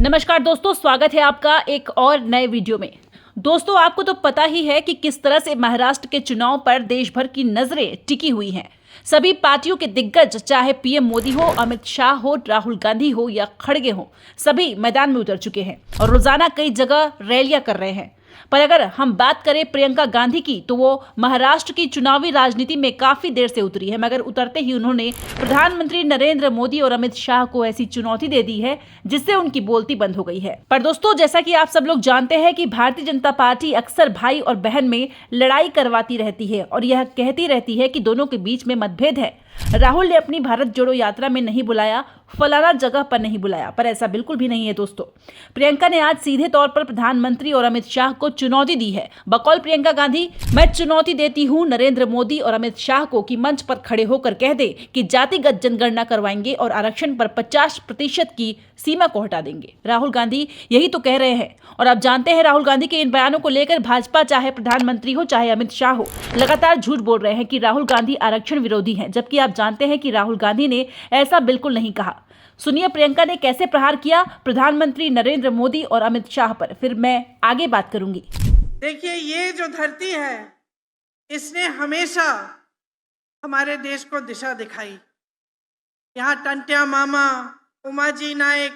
नमस्कार दोस्तों, स्वागत है आपका एक और नए वीडियो में। दोस्तों, आपको तो पता ही है कि किस तरह से महाराष्ट्र के चुनाव पर देश भर की नजरें टिकी हुई हैं। सभी पार्टियों के दिग्गज, चाहे पीएम मोदी हो, अमित शाह हो, राहुल गांधी हो या खड़गे हो, सभी मैदान में उतर चुके हैं और रोजाना कई जगह रैलियां कर रहे हैं। पर अगर हम बात करें प्रियंका गांधी की, तो वो महाराष्ट्र की चुनावी राजनीति में काफी देर से उतरी है, मगर उतरते ही उन्होंने प्रधानमंत्री नरेंद्र मोदी और अमित शाह को ऐसी चुनौती दे दी है जिससे उनकी बोलती बंद हो गई है। पर दोस्तों, जैसा कि आप सब लोग जानते हैं कि भारतीय जनता पार्टी अक्सर भाई और बहन में लड़ाई करवाती रहती है और यह कहती रहती है कि दोनों के बीच में मतभेद है। राहुल ने अपनी भारत जोड़ो यात्रा में नहीं बुलाया, फलाना जगह पर नहीं बुलाया, पर ऐसा बिल्कुल भी नहीं है दोस्तों। प्रियंका ने आज सीधे तौर पर प्रधानमंत्री और अमित शाह को चुनौती दी है। बकौल प्रियंका गांधी, मैं चुनौती देती हूं नरेंद्र मोदी और अमित शाह को कि मंच पर खड़े होकर कह दे कि जातिगत जनगणना करवाएंगे और आरक्षण पर 50% की सीमा को हटा देंगे। राहुल गांधी यही तो कह रहे हैं और आप जानते हैं राहुल गांधी के इन बयानों को लेकर भाजपा, चाहे प्रधानमंत्री हो चाहे अमित शाह हो, लगातार झूठ बोल रहे हैं कि राहुल गांधी आरक्षण विरोधी हैं, जबकि आप जानते हैं कि राहुल गांधी ने ऐसा बिल्कुल नहीं कहा। सुनिए प्रियंका ने कैसे प्रहार किया प्रधानमंत्री नरेंद्र मोदी और अमित शाह पर, फिर मैं आगे बात करूंगी। देखिए, ये जो धरती है इसने हमेशा हमारे देश को दिशा दिखाई। यहाँ टंट्या मामा, उमाजी नायक,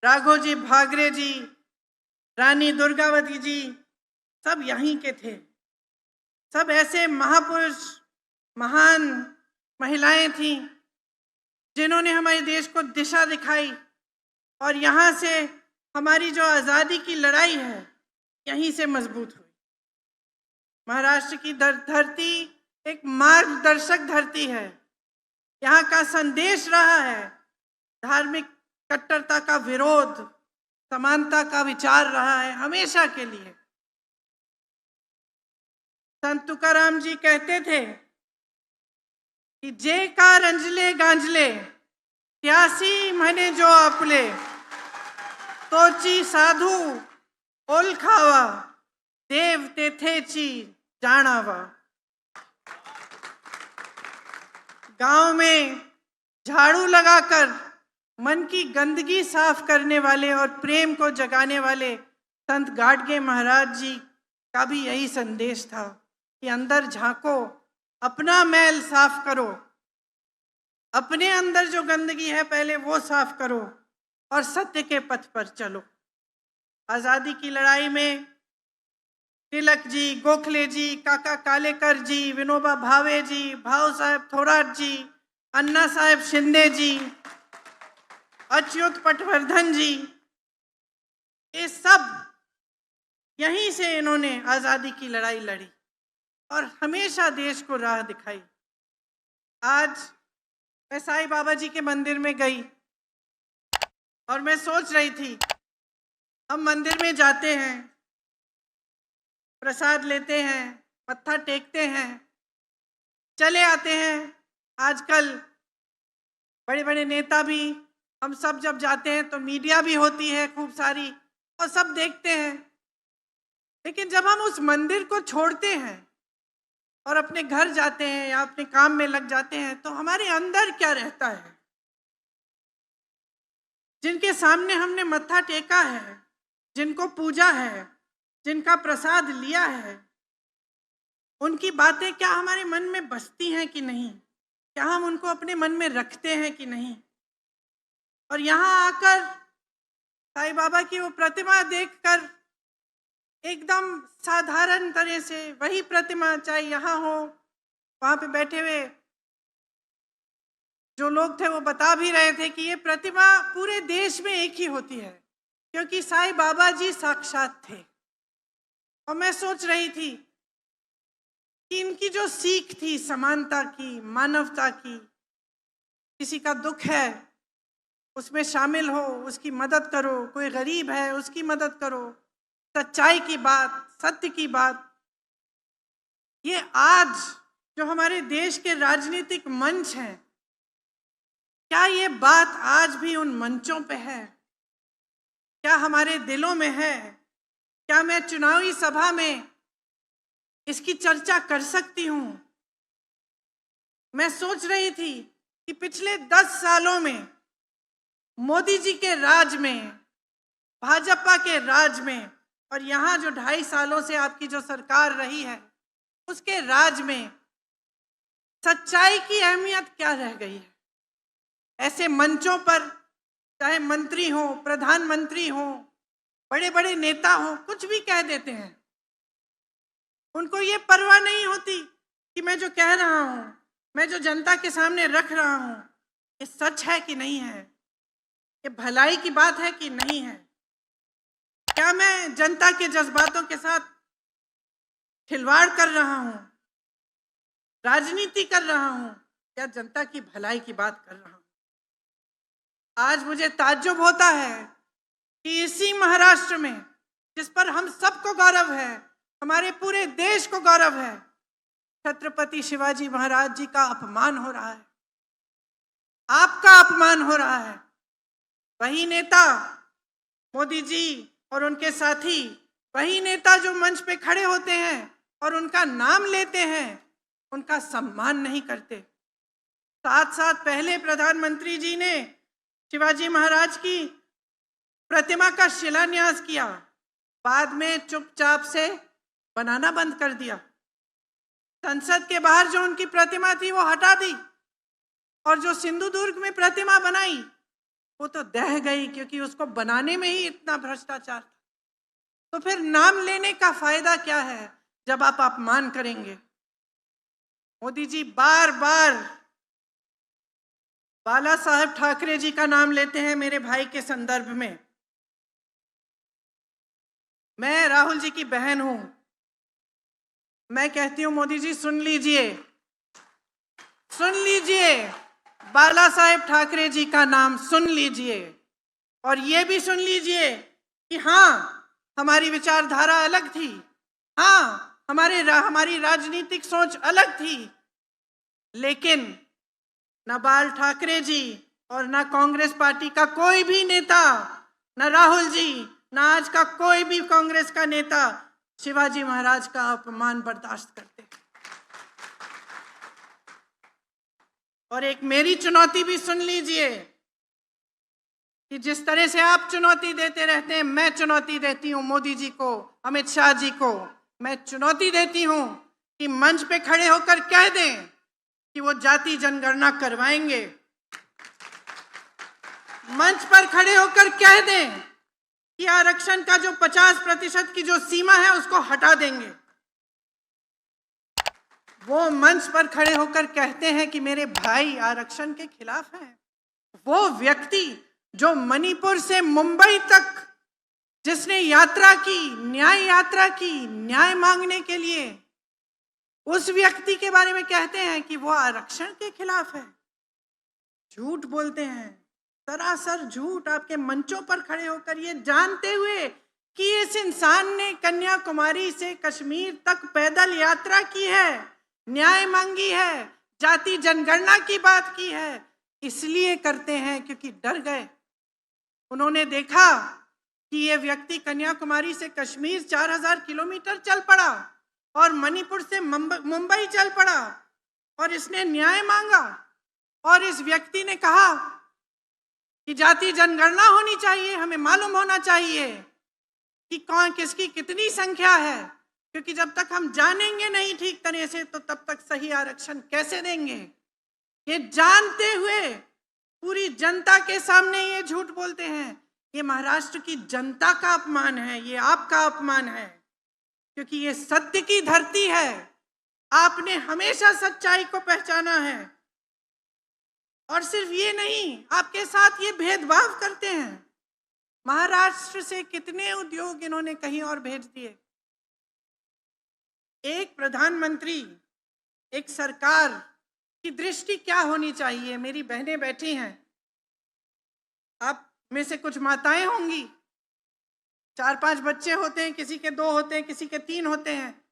राघोजी भागरे जी, रानी दुर्गावती जी सब यहीं के थे। सब ऐसे महापुरुष, महान महिलाएं थीं जिन्होंने हमारे देश को दिशा दिखाई और यहाँ से हमारी जो आज़ादी की लड़ाई है यहीं से मजबूत हुई। महाराष्ट्र की धरती एक मार्गदर्शक धरती है। यहाँ का संदेश रहा है धार्मिक कट्टरता का विरोध, समानता का विचार रहा है हमेशा के लिए। संत तुकाराम जी कहते थे कि जे का रंजले गांजले त्यासी म्हणे जो आपले, तोची साधू ओळखावा देव तेथेची जाणावा। गांव में झाड़ू लगाकर मन की गंदगी साफ करने वाले और प्रेम को जगाने वाले संत गाडगे महाराज जी का भी यही संदेश था कि अंदर झांको, अपना मैल साफ करो, अपने अंदर जो गंदगी है पहले वो साफ करो और सत्य के पथ पर चलो। आज़ादी की लड़ाई में तिलक जी, गोखले जी, काका कालेकर जी, विनोबा भावे जी, भाव साहेब थोराट जी, अन्ना साहेब शिंदे जी, अच्युत पटवर्धन जी, ये सब यहीं से इन्होंने आज़ादी की लड़ाई लड़ी और हमेशा देश को राह दिखाई। आज मैं साईं बाबा जी के मंदिर में गई और मैं सोच रही थी, हम मंदिर में जाते हैं, प्रसाद लेते हैं, मत्था टेकते हैं, चले आते हैं। आजकल बड़े बड़े नेता भी, हम सब जब जाते हैं तो मीडिया भी होती है खूब सारी और सब देखते हैं। लेकिन जब हम उस मंदिर को छोड़ते हैं और अपने घर जाते हैं या अपने काम में लग जाते हैं तो हमारे अंदर क्या रहता है। जिनके सामने हमने मत्था टेका है, जिनको पूजा है, जिनका प्रसाद लिया है, उनकी बातें क्या हमारे मन में बसती हैं कि नहीं, क्या हम उनको अपने मन में रखते हैं कि नहीं। और यहाँ आकर साईं बाबा की वो प्रतिमा देखकर एकदम साधारण तरह से वही प्रतिमा, चाहे यहाँ हो, वहाँ पे बैठे हुए जो लोग थे वो बता भी रहे थे कि ये प्रतिमा पूरे देश में एक ही होती है क्योंकि साईं बाबा जी साक्षात थे। और मैं सोच रही थी कि इनकी जो सीख थी समानता की, मानवता की, किसी का दुख है उसमें शामिल हो, उसकी मदद करो, कोई गरीब है उसकी मदद करो, सच्चाई की बात, सत्य की बात, ये आज जो हमारे देश के राजनीतिक मंच हैं, क्या ये बात आज भी उन मंचों पे है? क्या हमारे दिलों में है? क्या मैं चुनावी सभा में इसकी चर्चा कर सकती हूँ? मैं सोच रही थी कि पिछले 10 सालों में मोदी जी के राज में भाजपा के राज में और यहाँ जो 2.5 सालों से आपकी जो सरकार रही है उसके राज में सच्चाई की अहमियत क्या रह गई है? ऐसे मंचों पर चाहे मंत्री हो, प्रधानमंत्री हो, बड़े बड़े नेता हो, कुछ भी कह देते हैं। उनको ये परवाह नहीं होती कि मैं जो कह रहा हूं, मैं जो जनता के सामने रख रहा हूं, ये सच है कि नहीं है, ये भलाई की बात है कि नहीं है, क्या मैं जनता के जज्बातों के साथ खिलवाड़ कर रहा हूं, राजनीति कर रहा हूं, या जनता की भलाई की बात कर रहा हूं। आज मुझे ताज्जुब होता है कि इसी महाराष्ट्र में, जिस पर हम सबको गौरव है, हमारे पूरे देश को गौरव है, छत्रपति शिवाजी महाराज जी का अपमान हो रहा है, आपका अपमान हो रहा है। वही नेता मोदी जी और उनके साथी, वही नेता जो मंच पे खड़े होते हैं और उनका नाम लेते हैं, उनका सम्मान नहीं करते। साथ साथ पहले प्रधानमंत्री जी ने शिवाजी महाराज की प्रतिमा का शिलान्यास किया, बाद में चुपचाप से बनाना बंद कर दिया। संसद के बाहर जो उनकी प्रतिमा थी वो हटा दी, और जो सिंधुदुर्ग में प्रतिमा बनाई वो तो दह गई, क्योंकि उसको बनाने में ही इतना भ्रष्टाचार था। तो फिर नाम लेने का फायदा क्या है जब आप अपमान करेंगे? मोदी जी बार बार बाला साहेब ठाकरे जी का नाम लेते हैं मेरे भाई के संदर्भ में। मैं राहुल जी की बहन हूं, मैं कहती हूं मोदी जी सुन लीजिए, सुन लीजिए, बाला साहेब ठाकरे जी का नाम सुन लीजिए, और ये भी सुन लीजिए कि हाँ, हमारी विचारधारा अलग थी, हाँ, हमारी राजनीतिक सोच अलग थी, लेकिन न बाल ठाकरे जी और न कांग्रेस पार्टी का कोई भी नेता, न राहुल जी, न आज का कोई भी कांग्रेस का नेता शिवाजी महाराज का अपमान बर्दाश्त करते। और एक मेरी चुनौती भी सुन लीजिए कि जिस तरह से आप चुनौती देते रहते हैं, मैं चुनौती देती हूं मोदी जी को, अमित शाह जी को। मैं चुनौती देती हूं कि मंच पे खड़े होकर कह दें कि वो जाति जनगणना करवाएंगे, मंच पर खड़े होकर कह दें कि आरक्षण का जो 50% की जो सीमा है उसको हटा देंगे। वो मंच पर खड़े होकर कहते हैं कि मेरे भाई आरक्षण के खिलाफ हैं। वो व्यक्ति जो मणिपुर से मुंबई तक जिसने यात्रा की, न्याय यात्रा की, न्याय मांगने के लिए, उस व्यक्ति के बारे में कहते हैं कि वो आरक्षण के खिलाफ है। झूठ बोलते हैं, सरासर झूठ, आपके मंचों पर खड़े होकर, ये जानते हुए कि इस इंसान ने कन्याकुमारी से कश्मीर तक पैदल यात्रा की है, न्याय मांगी है, जाति जनगणना की बात की है। इसलिए करते हैं क्योंकि डर गए। उन्होंने देखा कि ये व्यक्ति कन्याकुमारी से कश्मीर 4000 किलोमीटर चल पड़ा और मणिपुर से मुंबई चल पड़ा, और इसने न्याय मांगा, और इस व्यक्ति ने कहा कि जाति जनगणना होनी चाहिए, हमें मालूम होना चाहिए कि कौन किसकी कितनी संख्या है, क्योंकि जब तक हम जानेंगे नहीं ठीक तरह से तो तब तक सही आरक्षण कैसे देंगे। ये जानते हुए पूरी जनता के सामने ये झूठ बोलते हैं। ये महाराष्ट्र की जनता का अपमान है, ये आपका अपमान है, क्योंकि ये सत्य की धरती है। आपने हमेशा सच्चाई को पहचाना है, और सिर्फ ये नहीं, आपके साथ ये भेदभाव करते हैं। महाराष्ट्र से कितने उद्योग इन्होंने कहीं और भेज दिए। एक प्रधानमंत्री, एक सरकार की दृष्टि क्या होनी चाहिए? मेरी बहनें बैठी हैं, आप में से कुछ माताएं होंगी, 4-5 बच्चे होते हैं, किसी के 2 होते हैं, किसी के 3 होते हैं।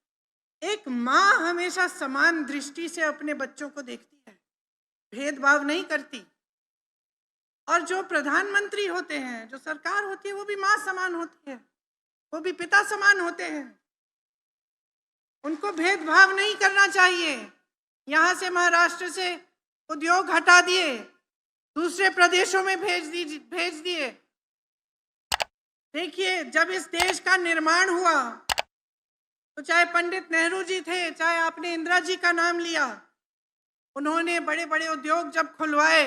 एक माँ हमेशा समान दृष्टि से अपने बच्चों को देखती है, भेदभाव नहीं करती। और जो प्रधानमंत्री होते हैं, जो सरकार होती है, वो भी माँ समान होती है, वो भी पिता समान होते हैं। उनको भेदभाव नहीं करना चाहिए। यहाँ से महाराष्ट्र से उद्योग हटा दिए, दूसरे प्रदेशों में भेज दिए, देखिए, जब इस देश का निर्माण हुआ तो चाहे पंडित नेहरू जी थे, चाहे आपने इंदिरा जी का नाम लिया, उन्होंने बड़े बड़े उद्योग जब खुलवाए,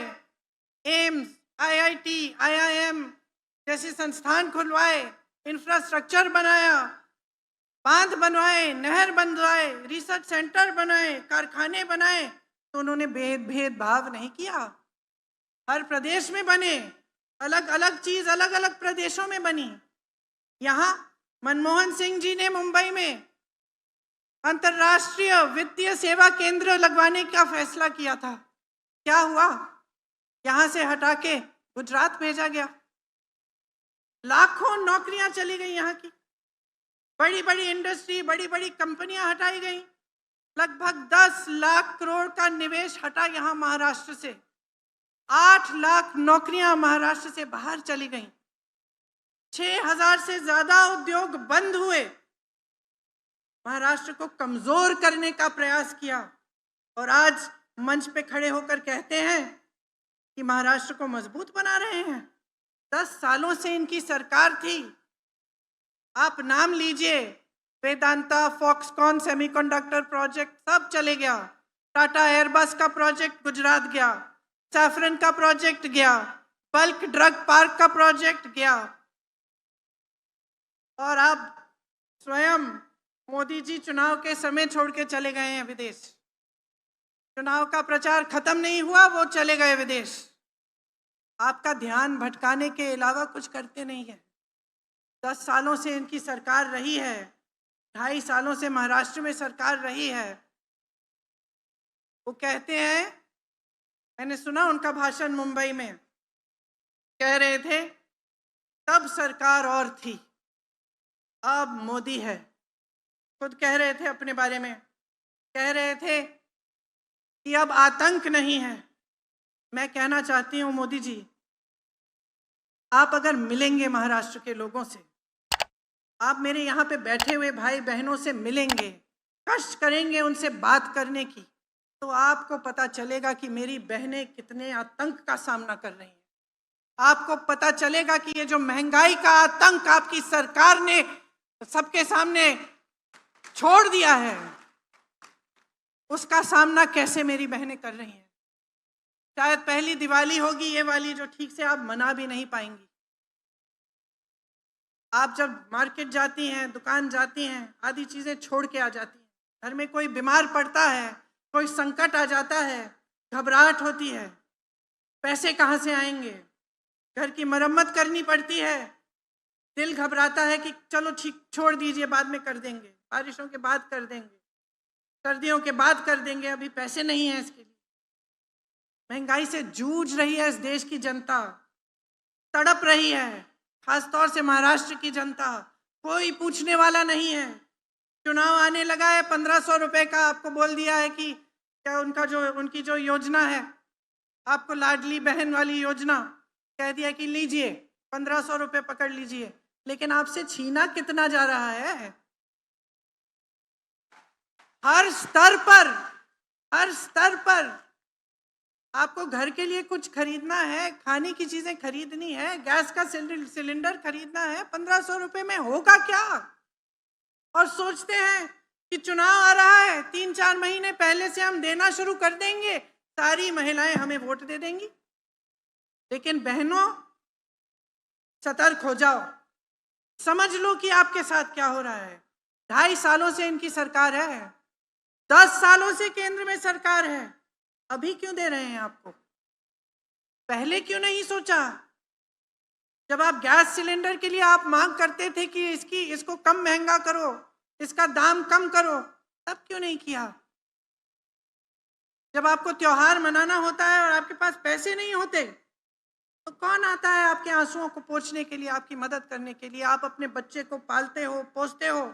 एम्स, आईआईटी, आईआईएम जैसे संस्थान खुलवाए, इंफ्रास्ट्रक्चर बनाया, बांध बनवाए, नहर बनवाए, रिसर्च सेंटर बनाए, कारखाने बनाए, तो उन्होंने भेदभाव नहीं किया। हर प्रदेश में बने, अलग अलग चीज अलग अलग प्रदेशों में बनी। यहाँ मनमोहन सिंह जी ने मुंबई में अंतर्राष्ट्रीय वित्तीय सेवा केंद्र लगवाने का फैसला किया था। क्या हुआ? यहां से हटा के गुजरात भेजा गया। लाखों नौकरियां चली गई यहाँ की, बड़ी बड़ी इंडस्ट्री, बड़ी बड़ी कंपनियां हटाई गई। लगभग 10 लाख करोड़ का निवेश हटा यहाँ महाराष्ट्र से। 8 लाख नौकरियां महाराष्ट्र से बाहर चली गई। 6000 से ज्यादा उद्योग बंद हुए। महाराष्ट्र को कमजोर करने का प्रयास किया और आज मंच पे खड़े होकर कहते हैं कि महाराष्ट्र को मजबूत बना रहे हैं। 10 सालों से इनकी सरकार थी। आप नाम लीजिए, वेदांता, फॉक्सकॉन सेमीकंडक्टर प्रोजेक्ट सब चले गया। टाटा एयरबस का प्रोजेक्ट गुजरात गया, सैफरन का प्रोजेक्ट गया, बल्क ड्रग पार्क का प्रोजेक्ट गया। और अब स्वयं मोदी जी चुनाव के समय छोड़ के चले गए हैं विदेश। चुनाव का प्रचार खत्म नहीं हुआ, वो चले गए विदेश। आपका ध्यान भटकाने के अलावा कुछ करते नहीं है। 10 सालों से इनकी सरकार रही है, 2.5 सालों से महाराष्ट्र में सरकार रही है। वो कहते हैं, मैंने सुना उनका भाषण मुंबई में, कह रहे थे तब सरकार और थी, अब मोदी है। खुद कह रहे थे अपने बारे में, कह रहे थे कि अब आतंक नहीं है। मैं कहना चाहती हूं मोदी जी, आप अगर मिलेंगे महाराष्ट्र के लोगों से, आप मेरे यहाँ पे बैठे हुए भाई बहनों से मिलेंगे, कष्ट करेंगे उनसे बात करने की, तो आपको पता चलेगा कि मेरी बहनें कितने आतंक का सामना कर रही हैं। आपको पता चलेगा कि ये जो महंगाई का आतंक आपकी सरकार ने सबके सामने छोड़ दिया है, उसका सामना कैसे मेरी बहनें कर रही हैं। शायद पहली दिवाली होगी ये वाली जो ठीक से आप मना भी नहीं पाएंगी। आप जब मार्केट जाती हैं, दुकान जाती हैं, आदि चीजें छोड़ के आ जाती हैं। घर में कोई बीमार पड़ता है, कोई संकट आ जाता है, घबराहट होती है, पैसे कहाँ से आएंगे, घर की मरम्मत करनी पड़ती है, दिल घबराता है कि चलो ठीक छोड़ दीजिए, बाद में कर देंगे, बारिशों के बाद कर देंगे, सर्दियों के बाद कर देंगे, अभी पैसे नहीं है इसके लिए। महंगाई से जूझ रही है इस देश की जनता, तड़प रही है, खासतौर से महाराष्ट्र की जनता। कोई पूछने वाला नहीं है। चुनाव आने लगा है, 1500 रुपए का आपको बोल दिया है कि क्या उनकी जो योजना है, आपको लाडली बहन वाली योजना कह दिया कि लीजिए 1500 रुपए पकड़ लीजिए, लेकिन आपसे छीना कितना जा रहा है। हर स्तर पर आपको घर के लिए कुछ खरीदना है, खाने की चीजें खरीदनी है, गैस का सिलेंडर खरीदना है, 1500 रुपए में होगा क्या। और सोचते हैं कि चुनाव आ रहा है, 3-4 महीने पहले से हम देना शुरू कर देंगे, सारी महिलाएं हमें वोट दे देंगी। लेकिन बहनों, सतर्क हो जाओ, समझ लो कि आपके साथ क्या हो रहा है। 2.5 सालों से इनकी सरकार है, 10 सालों से केंद्र में सरकार है, अभी क्यों दे रहे हैं आपको? पहले क्यों नहीं सोचा? जब आप गैस सिलेंडर के लिए आप मांग करते थे कि इसको कम महंगा करो, इसका दाम कम करो, तब क्यों नहीं किया? जब आपको त्योहार मनाना होता है और आपके पास पैसे नहीं होते, तो कौन आता है आपके आंसुओं को पोंछने के लिए, आपकी मदद करने के लिए? आप अपने बच्चे को पालते हो, पोसते हो,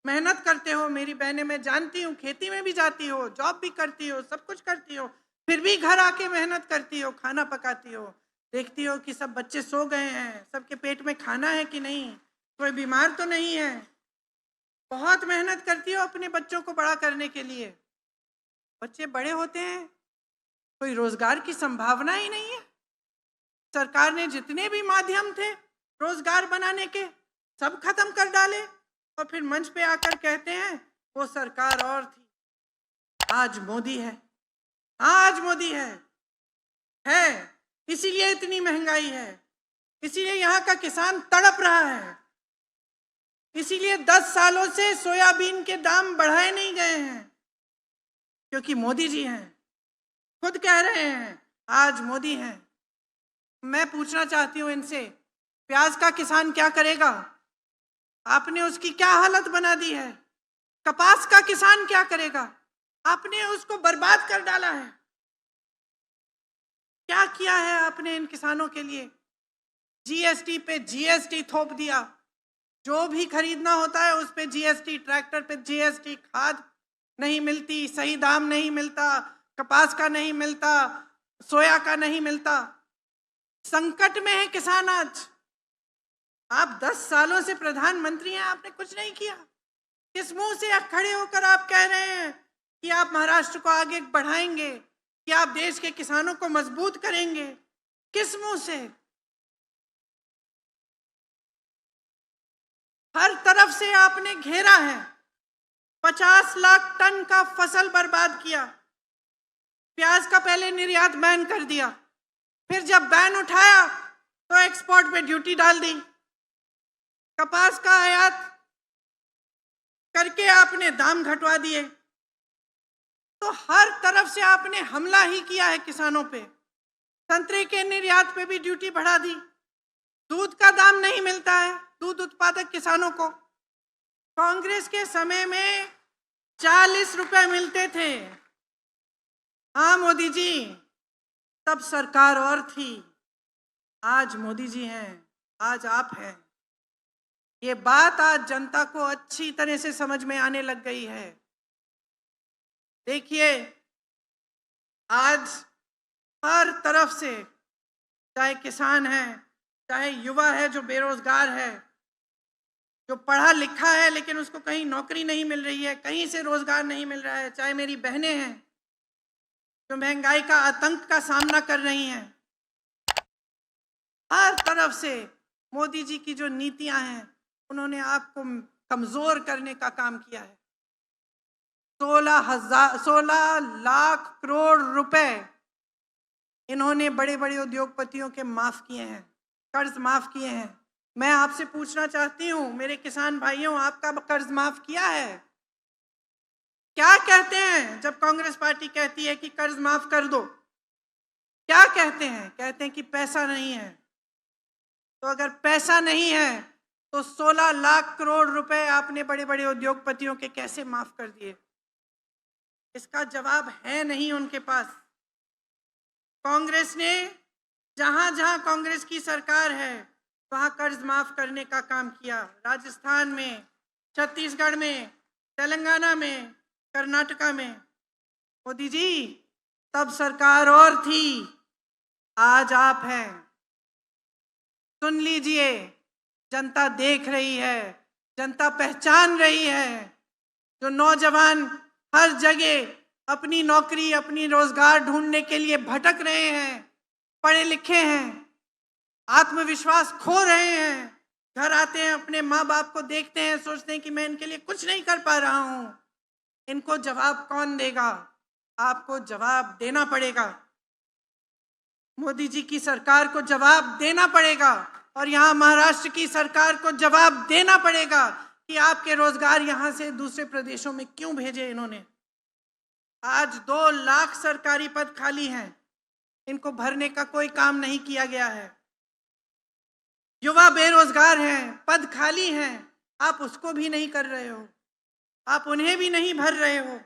मेहनत करते हो। मेरी बहनें, मैं जानती हूँ, खेती में भी जाती हो, जॉब भी करती हो, सब कुछ करती हो, फिर भी घर आके मेहनत करती हो, खाना पकाती हो, देखती हो कि सब बच्चे सो गए हैं, सबके पेट में खाना है कि नहीं, कोई बीमार तो नहीं है। बहुत मेहनत करती हो अपने बच्चों को बड़ा करने के लिए। बच्चे बड़े होते हैं, कोई रोजगार की संभावना ही नहीं है। सरकार ने जितने भी माध्यम थे रोजगार बनाने के, सब खत्म कर डाले और फिर मंच पे आकर कहते हैं वो सरकार और थी। आज मोदी है, आज मोदी है इसीलिए इतनी महंगाई है, इसीलिए यहाँ का किसान तड़प रहा है, इसीलिए 10 सालों से सोयाबीन के दाम बढ़ाए नहीं गए हैं, क्योंकि मोदी जी हैं, खुद कह रहे हैं आज मोदी हैं। मैं पूछना चाहती हूँ इनसे, प्याज का किसान क्या करेगा? आपने उसकी क्या हालत बना दी है। कपास का किसान क्या करेगा? आपने उसको बर्बाद कर डाला है। क्या किया है आपने इन किसानों के लिए? जीएसटी पे जीएसटी थोप दिया, जो भी खरीदना होता है उस पे जीएसटी, ट्रैक्टर पे जीएसटी, खाद नहीं मिलती, सही दाम नहीं मिलता, कपास का नहीं मिलता, सोया का नहीं मिलता। संकट में है किसान आज। आप 10 सालों से प्रधानमंत्री हैं, आपने कुछ नहीं किया। किस मुंह से खड़े होकर आप कह रहे हैं कि आप महाराष्ट्र को आगे बढ़ाएंगे, कि आप देश के किसानों को मजबूत करेंगे? किस मुंह से? हर तरफ से आपने घेरा है, 50 लाख टन का फसल बर्बाद किया। प्याज का पहले निर्यात बैन कर दिया, फिर जब बैन उठाया तो एक्सपोर्ट पे ड्यूटी डाल दी। कपास का आयात करके आपने दाम घटवा दिए। तो हर तरफ से आपने हमला ही किया है किसानों पे। संतरे के निर्यात पे भी ड्यूटी बढ़ा दी। दूध का दाम नहीं मिलता है दूध उत्पादक किसानों को। कांग्रेस के समय में 40 रुपए मिलते थे। हाँ मोदी जी, तब सरकार और थी, आज मोदी जी हैं, आज आप हैं। ये बात आज जनता को अच्छी तरह से समझ में आने लग गई है। देखिए, आज हर तरफ से, चाहे किसान है, चाहे युवा है जो बेरोजगार है, जो पढ़ा लिखा है लेकिन उसको कहीं नौकरी नहीं मिल रही है, कहीं से रोजगार नहीं मिल रहा है, चाहे मेरी बहनें हैं जो महंगाई का आतंक का सामना कर रही हैं, हर तरफ से मोदी जी की जो नीतियां हैं उन्होंने आपको कमजोर करने का काम किया है। 16 लाख करोड़ रुपए इन्होंने बड़े बड़े उद्योगपतियों के माफ किए हैं, कर्ज माफ किए हैं। मैं आपसे पूछना चाहती हूं मेरे किसान भाइयों, आपका कर्ज माफ किया है? क्या कहते हैं जब कांग्रेस पार्टी कहती है कि कर्ज माफ कर दो? क्या कहते हैं? कहते हैं कि पैसा नहीं है। तो अगर पैसा नहीं है तो 16 लाख करोड़ रुपए आपने बड़े बड़े उद्योगपतियों के कैसे माफ कर दिए? इसका जवाब है नहीं उनके पास। कांग्रेस ने जहां जहां कांग्रेस की सरकार है वहां कर्ज माफ करने का काम किया। राजस्थान में, छत्तीसगढ़ में, तेलंगाना में, कर्नाटका में। मोदी जी, तब सरकार और थी, आज आप हैं। सुन लीजिए, जनता देख रही है, जनता पहचान रही है। जो नौजवान हर जगह अपनी नौकरी, अपनी रोजगार ढूंढने के लिए भटक रहे हैं, पढ़े लिखे हैं, आत्मविश्वास खो रहे हैं, घर आते हैं, अपने माँ बाप को देखते हैं, सोचते हैं कि मैं इनके लिए कुछ नहीं कर पा रहा हूं। इनको जवाब कौन देगा? आपको जवाब देना पड़ेगा। मोदी जी की सरकार को जवाब देना पड़ेगा और यहाँ महाराष्ट्र की सरकार को जवाब देना पड़ेगा कि आपके रोजगार यहाँ से दूसरे प्रदेशों में क्यों भेजे इन्होंने। आज 2 लाख सरकारी पद खाली हैं, इनको भरने का कोई काम नहीं किया गया है। युवा बेरोजगार हैं, पद खाली हैं, आप उसको भी नहीं कर रहे हो, आप उन्हें भी नहीं भर रहे हो।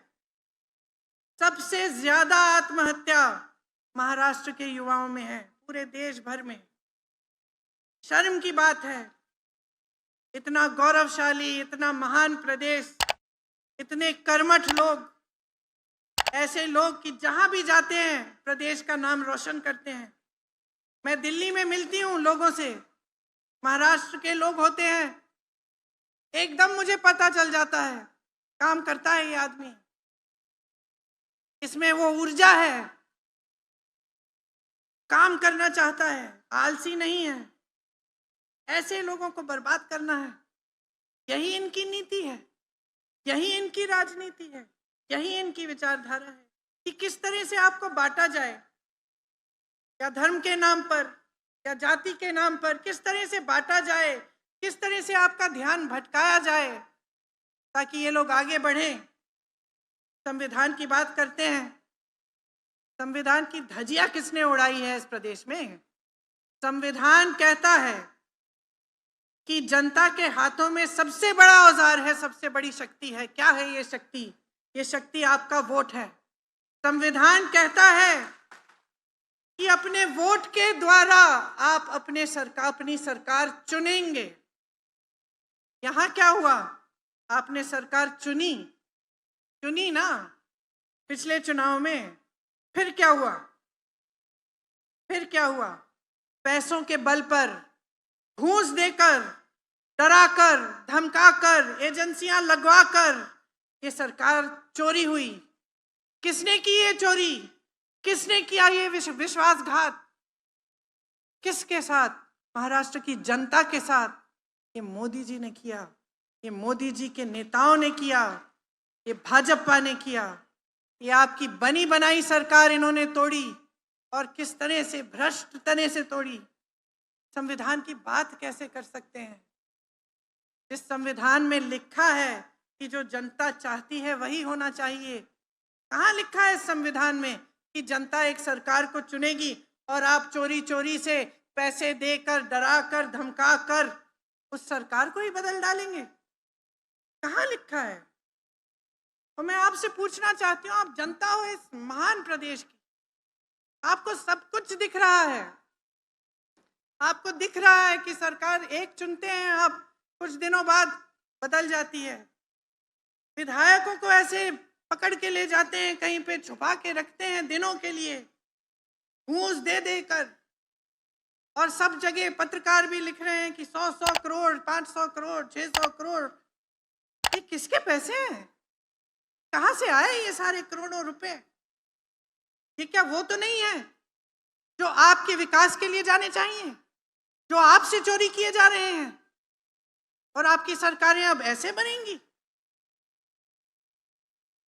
सबसे ज्यादा आत्महत्या महाराष्ट्र के युवाओं में है, पूरे देश भर में। शर्म की बात है, इतना गौरवशाली, इतना महान प्रदेश, इतने कर्मठ लोग, ऐसे लोग कि जहां भी जाते हैं प्रदेश का नाम रोशन करते हैं। मैं दिल्ली में मिलती हूं लोगों से, महाराष्ट्र के लोग होते हैं, एकदम मुझे पता चल जाता है काम करता है ये आदमी, इसमें वो ऊर्जा है, काम करना चाहता है, आलसी नहीं है। ऐसे लोगों को बर्बाद करना है। यही इनकी नीति है, यही इनकी राजनीति है, यही इनकी विचारधारा है कि किस तरह से आपको बांटा जाए, या धर्म के नाम पर या जाति के नाम पर किस तरह से बांटा जाए, किस तरह से आपका ध्यान भटकाया जाए ताकि ये लोग आगे बढ़ें। संविधान की बात करते हैं, संविधान की धज्जियां किसने उड़ाई है इस प्रदेश में? संविधान कहता है कि जनता के हाथों में सबसे बड़ा औजार है, सबसे बड़ी शक्ति है। क्या है ये शक्ति? ये शक्ति आपका वोट है। संविधान कहता है कि अपने वोट के द्वारा आप अपनी सरकार चुनेंगे। यहां क्या हुआ? आपने सरकार चुनी ना पिछले चुनाव में। फिर क्या हुआ? पैसों के बल पर, घूस देकर, डराकर, धमकाकर, एजेंसियां लगवाकर ये सरकार चोरी हुई। किसने की ये चोरी? किसने किया ये विश्वासघात? किसके साथ? महाराष्ट्र की जनता के साथ। ये मोदी जी ने किया, ये मोदी जी के नेताओं ने किया, ये भाजपा ने किया। ये आपकी बनी बनाई सरकार इन्होंने तोड़ी, और किस तरह से, भ्रष्ट तरह से तोड़ी। संविधान की बात कैसे कर सकते हैं? इस संविधान में लिखा है कि जो जनता चाहती है वही होना चाहिए। कहाँ लिखा है इस संविधान में कि जनता एक सरकार को चुनेगी और आप चोरी चोरी से पैसे देकर, डराकर, धमकाकर उस सरकार को ही बदल डालेंगे? कहाँ लिखा है? और मैं आपसे पूछना चाहती हूँ, आप जनता हो इस महान प्रदेश की, आपको सब कुछ दिख रहा है। आपको दिख रहा है कि सरकार एक चुनते हैं, आप कुछ दिनों बाद बदल जाती है। विधायकों को ऐसे पकड़ के ले जाते हैं, कहीं पे छुपा के रखते हैं दिनों के लिए, घूस दे देकर। और सब जगह पत्रकार भी लिख रहे हैं कि 100 करोड़, 500 करोड़, 600 करोड़। ये किसके पैसे हैं? कहां से आए ये सारे करोड़ों रुपए? ये क्या वो तो नहीं है जो आपके विकास के लिए जाने चाहिए, जो आपसे चोरी किए जा रहे हैं? और आपकी सरकारें अब ऐसे बनेंगी?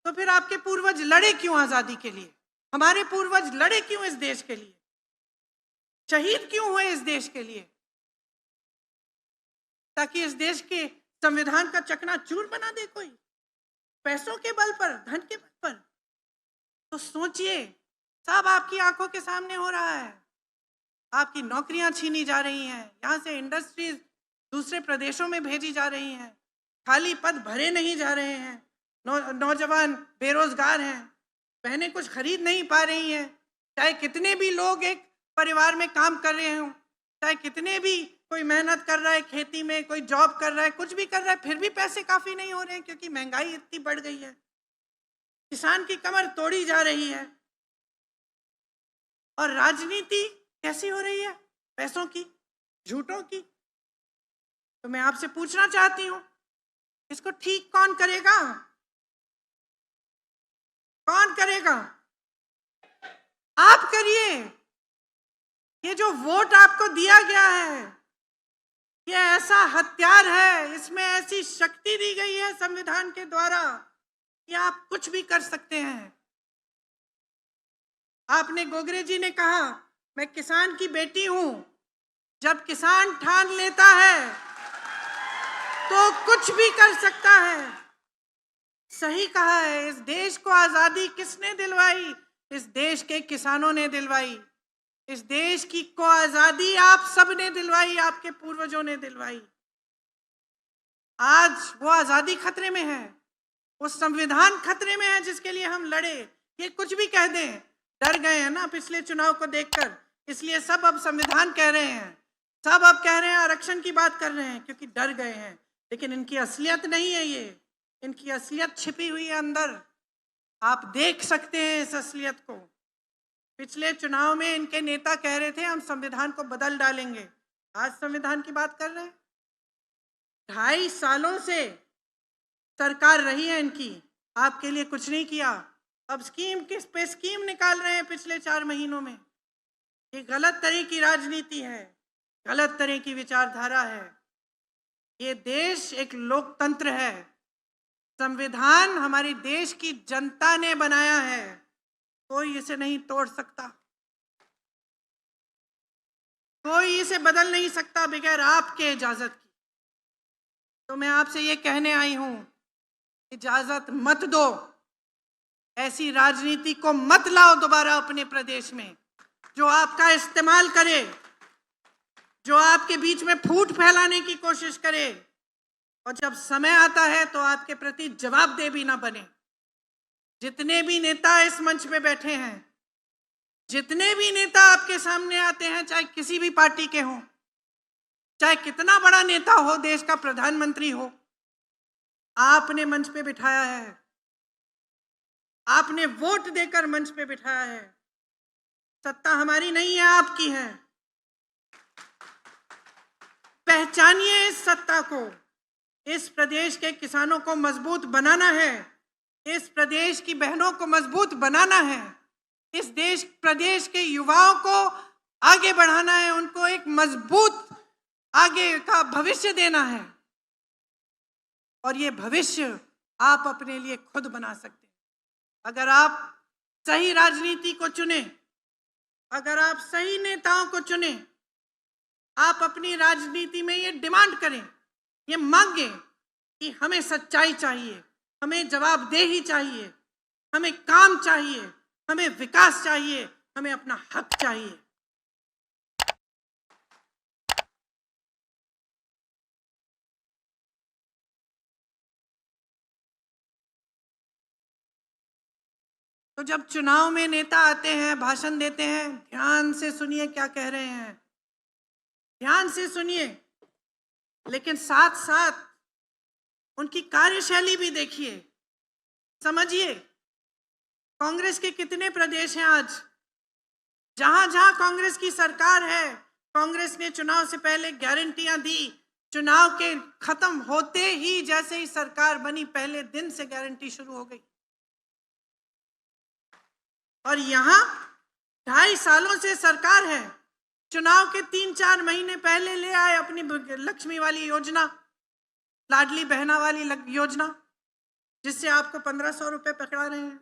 तो फिर आपके पूर्वज लड़े क्यों आजादी के लिए? हमारे पूर्वज लड़े क्यों इस देश के लिए? शहीद क्यों हुए इस देश के लिए? ताकि इस देश के संविधान का चकनाचूर बना दे कोई, पैसों के बल पर, धन के बल पर। तो सोचिए, सब आपकी आंखों के सामने हो रहा है। आपकी नौकरियां छीनी जा रही हैं, यहाँ से इंडस्ट्रीज दूसरे प्रदेशों में भेजी जा रही हैं, खाली पद भरे नहीं जा रहे हैं, नौजवान बेरोजगार हैं, बहनें कुछ खरीद नहीं पा रही हैं। चाहे कितने भी लोग एक परिवार में काम कर रहे हों, चाहे कितने भी कोई मेहनत कर रहा है खेती में, कोई जॉब कर रहा है, कुछ भी कर रहा है, फिर भी पैसे काफी नहीं हो रहे हैं क्योंकि महंगाई इतनी बढ़ गई है। किसान की कमर तोड़ी जा रही है। और राजनीति कैसी हो रही है? पैसों की, झूठों की। तो मैं आपसे पूछना चाहती हूं, इसको ठीक कौन करेगा? कौन करेगा? आप करिए। ये जो वोट आपको दिया गया है, ये ऐसा हथियार है, इसमें ऐसी शक्ति दी गई है संविधान के द्वारा कि आप कुछ भी कर सकते हैं। आपने, गोगरे जी ने कहा, मैं किसान की बेटी हूं। जब किसान ठान लेता है तो कुछ भी कर सकता है। सही कहा है। इस देश को आजादी किसने दिलवाई? इस देश के किसानों ने दिलवाई। इस देश की को आजादी आप सब ने दिलवाई, आपके पूर्वजों ने दिलवाई। आज वो आजादी खतरे में है, वो संविधान खतरे में है जिसके लिए हम लड़े। ये कुछ भी कह दें, डर गए हैं ना पिछले चुनाव को देखकर, इसलिए सब अब संविधान कह रहे हैं, सब अब कह रहे हैं आरक्षण की बात कर रहे हैं, क्योंकि डर गए हैं। लेकिन इनकी असलियत नहीं है ये, इनकी असलियत छिपी हुई है अंदर। आप देख सकते हैं इस असलियत को। पिछले चुनाव में इनके नेता कह रहे थे हम संविधान को बदल डालेंगे, आज संविधान की बात कर रहे हैं। 2.5 सालों से सरकार रही है इनकी, आपके लिए कुछ नहीं किया। अब स्कीम किस पे स्कीम निकाल रहे हैं पिछले 4 महीनों में। ये गलत तरह की राजनीति है, गलत तरह की विचारधारा है। ये देश एक लोकतंत्र है। संविधान हमारे देश की जनता ने बनाया है, कोई इसे नहीं तोड़ सकता, कोई इसे बदल नहीं सकता बगैर आपके इजाजत की। तो मैं आपसे ये कहने आई हूं, इजाजत मत दो, ऐसी राजनीति को मत लाओ दोबारा अपने प्रदेश में, जो आपका इस्तेमाल करे, जो आपके बीच में फूट फैलाने की कोशिश करे, और जब समय आता है तो आपके प्रति जवाबदेह भी ना बने। जितने भी नेता इस मंच पे बैठे हैं, जितने भी नेता आपके सामने आते हैं, चाहे किसी भी पार्टी के हों, चाहे कितना बड़ा नेता हो, देश का प्रधानमंत्री हो, आपने मंच पे बिठाया है, आपने वोट देकर मंच पे बिठाया है। सत्ता हमारी नहीं है, आपकी है। पहचानिए इस सत्ता को। इस प्रदेश के किसानों को मजबूत बनाना है, इस प्रदेश की बहनों को मजबूत बनाना है, इस प्रदेश के युवाओं को आगे बढ़ाना है, उनको एक मजबूत आगे का भविष्य देना है। और ये भविष्य आप अपने लिए खुद बना सकते हैं। अगर आप सही राजनीति को चुने, अगर आप सही नेताओं को चुने, आप अपनी राजनीति में ये डिमांड करें, ये मांगे कि हमें सच्चाई चाहिए, हमें जवाबदेही चाहिए, हमें काम चाहिए, हमें विकास चाहिए, हमें अपना हक चाहिए। तो जब चुनाव में नेता आते हैं, भाषण देते हैं, ध्यान से सुनिए क्या कह रहे हैं, ध्यान से सुनिए, लेकिन साथ साथ उनकी कार्यशैली भी देखिए, समझिए। कांग्रेस के कितने प्रदेश हैं आज, जहां जहां कांग्रेस की सरकार है, कांग्रेस ने चुनाव से पहले गारंटियां दी, चुनाव के खत्म होते ही जैसे ही सरकार बनी, पहले दिन से गारंटी शुरू हो गई। और यहां 2.5 सालों से सरकार है, चुनाव के 3-4 महीने पहले ले आए अपनी लक्ष्मी वाली योजना, लाडली बहना वाली योजना, जिससे आपको 1500 रुपए पकड़ा रहे हैं।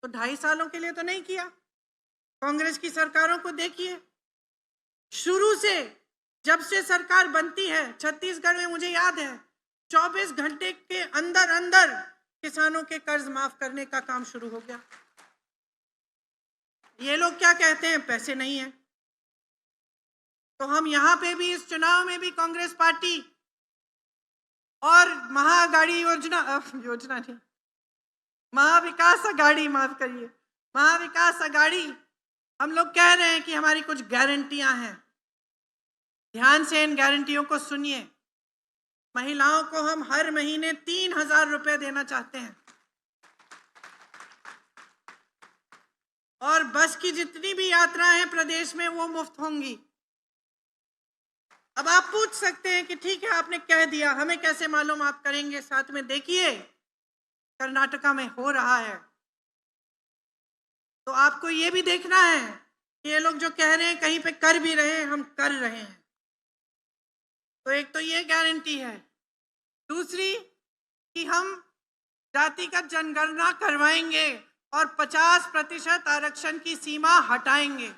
तो 2.5 सालों के लिए तो नहीं किया। कांग्रेस की सरकारों को देखिए, शुरू से जब से सरकार बनती है, छत्तीसगढ़ में मुझे याद है 24 घंटे के अंदर अंदर किसानों के कर्ज माफ करने का काम शुरू हो गया। ये लोग क्या कहते हैं, पैसे नहीं है। तो हम यहां पे भी, इस चुनाव में भी कांग्रेस पार्टी और महाअगाड़ी योजना नहीं, महाविकास अघाड़ी, माफ करिए, महाविकास अघाड़ी, हम लोग कह रहे हैं कि हमारी कुछ गारंटियां हैं। ध्यान से इन गारंटियों को सुनिए। महिलाओं को हम हर महीने 3000 रुपए देना चाहते हैं, और बस की जितनी भी यात्राएं हैं प्रदेश में वो मुफ्त होंगी। अब आप पूछ सकते हैं कि ठीक है, आपने कह दिया, हमें कैसे मालूम, आप करेंगे। साथ में देखिए, कर्नाटका में हो रहा है। तो आपको ये भी देखना है कि ये लोग जो कह रहे हैं कहीं पे कर भी रहे हैं, हम कर रहे हैं। तो एक तो ये गारंटी है। दूसरी कि हम जातिगत जनगणना करवाएंगे और 50% आरक्षण की सीमा हटाएंगे।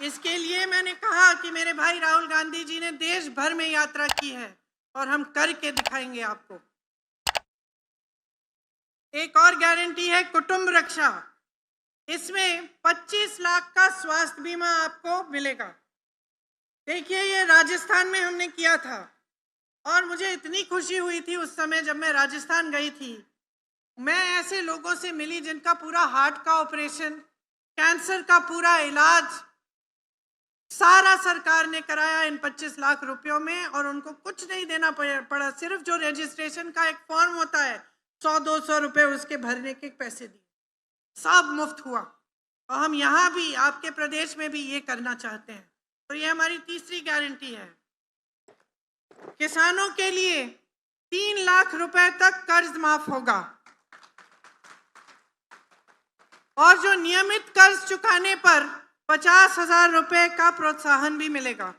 इसके लिए मैंने कहा कि मेरे भाई राहुल गांधी जी ने देश भर में यात्रा की है, और हम करके दिखाएंगे आपको। एक और गारंटी है कुटुंब रक्षा। इसमें 25 लाख का स्वास्थ्य बीमा आपको मिलेगा। देखिए, ये राजस्थान में हमने किया था, और मुझे इतनी खुशी हुई थी उस समय जब मैं राजस्थान गई थी। मैं ऐसे लोगों से मिली जिनका पूरा हार्ट का ऑपरेशन, कैंसर का पूरा इलाज सारा सरकार ने कराया इन 25 लाख रुपयों में, और उनको कुछ नहीं देना पड़ा। सिर्फ जो रजिस्ट्रेशन का एक फॉर्म होता है, 100-200 रुपए उसके भरने के पैसे दिए, सब मुफ्त हुआ। और हम यहाँ भी, आपके प्रदेश में भी ये करना चाहते हैं। तो ये हमारी तीसरी गारंटी है। किसानों के लिए 3 लाख रुपए तक कर्ज माफ होगा, और जो नियमित कर्ज चुकाने पर 50,000 रुपए का प्रोत्साहन भी मिलेगा।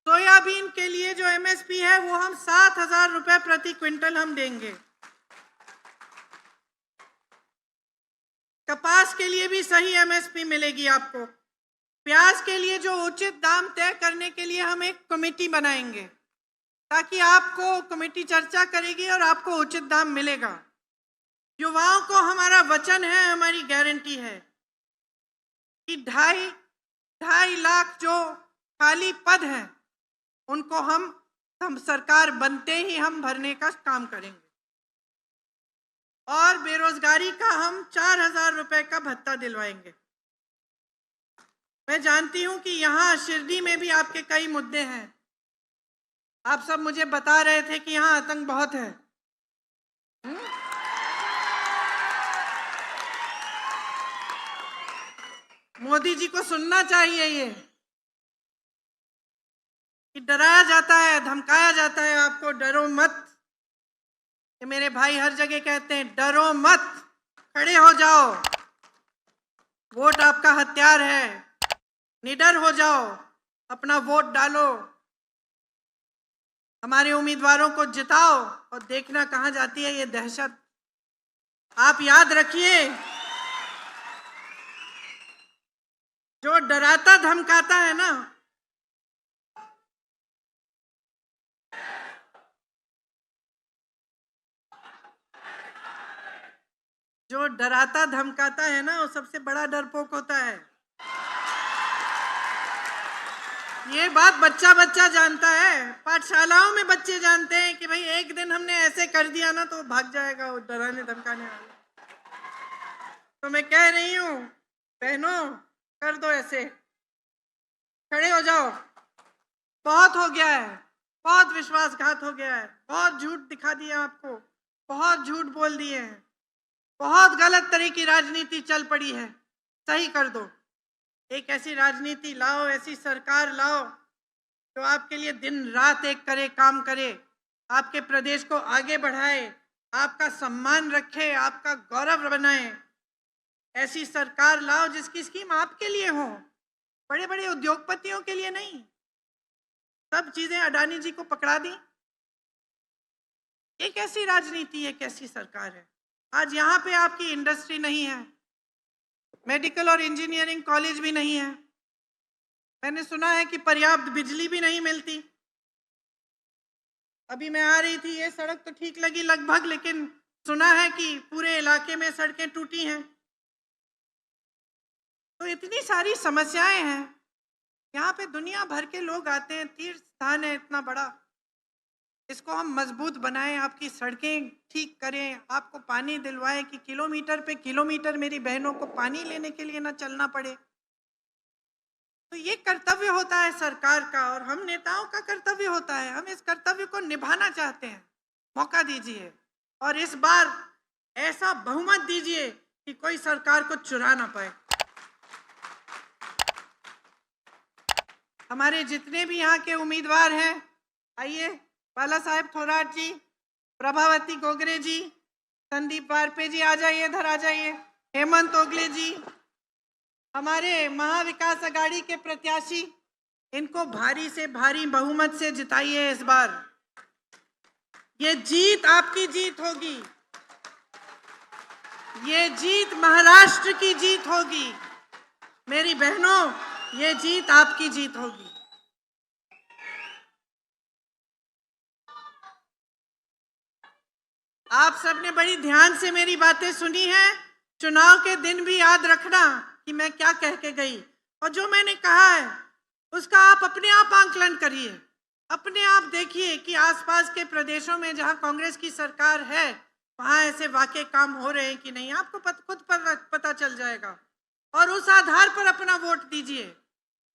सोयाबीन के लिए जो एमएसपी है वो हम 7,000 रुपए प्रति क्विंटल हम देंगे। कपास के लिए भी सही एमएसपी मिलेगी आपको। प्याज के लिए जो उचित दाम तय करने के लिए हम एक कमेटी बनाएंगे ताकि आपको कमेटी चर्चा करेगी और आपको उचित दाम मिलेगा। युवाओं को हमारा वचन है, हमारी गारंटी है कि 2.5 लाख जो खाली पद हैं उनको हम सरकार बनते ही हम भरने का काम करेंगे और बेरोजगारी का हम 4,000 रुपए का भत्ता दिलवाएंगे। मैं जानती हूं कि यहाँ शिरडी में भी आपके कई मुद्दे हैं। आप सब मुझे बता रहे थे कि यहाँ आतंक बहुत है। मोदी जी को सुनना चाहिए ये कि डराया जाता है, धमकाया जाता है आपको, डरो मत। ये मेरे भाई हर जगह कहते हैं डरो मत, खड़े हो जाओ, वोट आपका हथियार है, निडर हो जाओ, अपना वोट डालो, हमारे उम्मीदवारों को जिताओ और देखना कहां जाती है ये दहशत। आप याद रखिए, जो डराता धमकाता है ना, जो डराता धमकाता है ना वो सबसे बड़ा डरपोक होता है। ये बात बच्चा बच्चा जानता है। पाठशालाओं में बच्चे जानते हैं कि भाई एक दिन हमने ऐसे कर दिया ना तो भाग जाएगा वो डराने धमकाने वाला। तो मैं कह रही हूँ बहनों, कर दो ऐसे, खड़े हो जाओ। बहुत हो गया है, बहुत विश्वासघात हो गया है, बहुत झूठ दिखा दिया आपको, बहुत झूठ बोल दिए हैं, बहुत गलत तरह की राजनीति चल पड़ी है। सही कर दो, एक ऐसी राजनीति लाओ, ऐसी सरकार लाओ जो आपके लिए दिन रात एक करे, काम करे, आपके प्रदेश को आगे बढ़ाए, आपका सम्मान रखे, आपका गौरव बनाए। ऐसी सरकार लाओ जिसकी स्कीम आपके लिए हो, बड़े बड़े उद्योगपतियों के लिए नहीं। सब चीजें अडानी जी को पकड़ा दी। ये कैसी राजनीति है, कैसी सरकार है? आज यहाँ पे आपकी इंडस्ट्री नहीं है, मेडिकल और इंजीनियरिंग कॉलेज भी नहीं है। मैंने सुना है कि पर्याप्त बिजली भी नहीं मिलती। अभी मैं आ रही थी, ये सड़क तो ठीक लगी लगभग, लेकिन सुना है कि पूरे इलाके में सड़कें टूटी हैं। तो इतनी सारी समस्याएं हैं। यहाँ पे दुनिया भर के लोग आते हैं, तीर्थ स्थान है इतना बड़ा, इसको हम मजबूत बनाएं, आपकी सड़कें ठीक करें, आपको पानी दिलवाएं कि किलोमीटर पे किलोमीटर मेरी बहनों को पानी लेने के लिए ना चलना पड़े। तो ये कर्तव्य होता है सरकार का और हम नेताओं का कर्तव्य होता है। हम इस कर्तव्य को निभाना चाहते हैं, मौका दीजिए और इस बार ऐसा बहुमत दीजिए कि कोई सरकार को चुरा ना पाए। हमारे जितने भी यहाँ के उम्मीदवार हैं, आइए, बाला साहेब थोराट जी, प्रभावती गोगरे जी, संदीप वारपे जी, आ जाइए, इधर आ जाइए, हेमंत ओगले जी, हमारे महाविकास अघाड़ी के प्रत्याशी, इनको भारी से भारी बहुमत से जिताइए। इस बार ये जीत आपकी जीत होगी, ये जीत महाराष्ट्र की जीत होगी। मेरी बहनों, ये जीत आपकी जीत होगी। आप सबने बड़ी ध्यान से मेरी बातें सुनी हैं। चुनाव के दिन भी याद रखना कि मैं क्या कह के गई, और जो मैंने कहा है उसका आप अपने आप आंकलन करिए, अपने आप देखिए कि आसपास के प्रदेशों में जहां कांग्रेस की सरकार है वहां ऐसे वाकई काम हो रहे हैं कि नहीं। आपको खुद पता चल जाएगा और उस आधार पर अपना वोट दीजिए,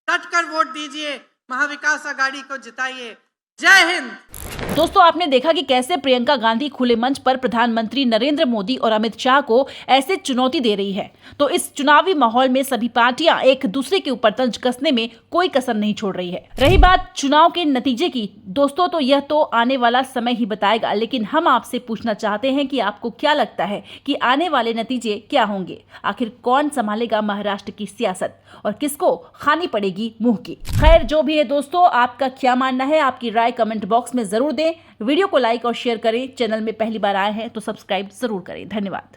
डट कर वोट दीजिए, महाविकास अघाड़ी को जिताइए। जय हिंद। दोस्तों, आपने देखा कि कैसे प्रियंका गांधी खुले मंच पर प्रधानमंत्री नरेंद्र मोदी और अमित शाह को ऐसे चुनौती दे रही है। तो इस चुनावी माहौल में सभी पार्टियां एक दूसरे के ऊपर तंज कसने में कोई कसर नहीं छोड़ रही है। रही बात चुनाव के नतीजे की, दोस्तों, तो यह तो आने वाला समय ही बताएगा, लेकिन हम आपसे पूछना चाहते हैं कि आपको क्या लगता है कि आने वाले नतीजे क्या होंगे? आखिर कौन संभालेगा महाराष्ट्र की सियासत और किसको खानी पड़ेगी मुंह की? खैर, जो भी है दोस्तों, आपका क्या मानना है? आपकी राय कमेंट बॉक्स में जरूर दें। वीडियो को लाइक और शेयर करें। चैनल में पहली बार आए हैं तो सब्सक्राइब जरूर करें। धन्यवाद।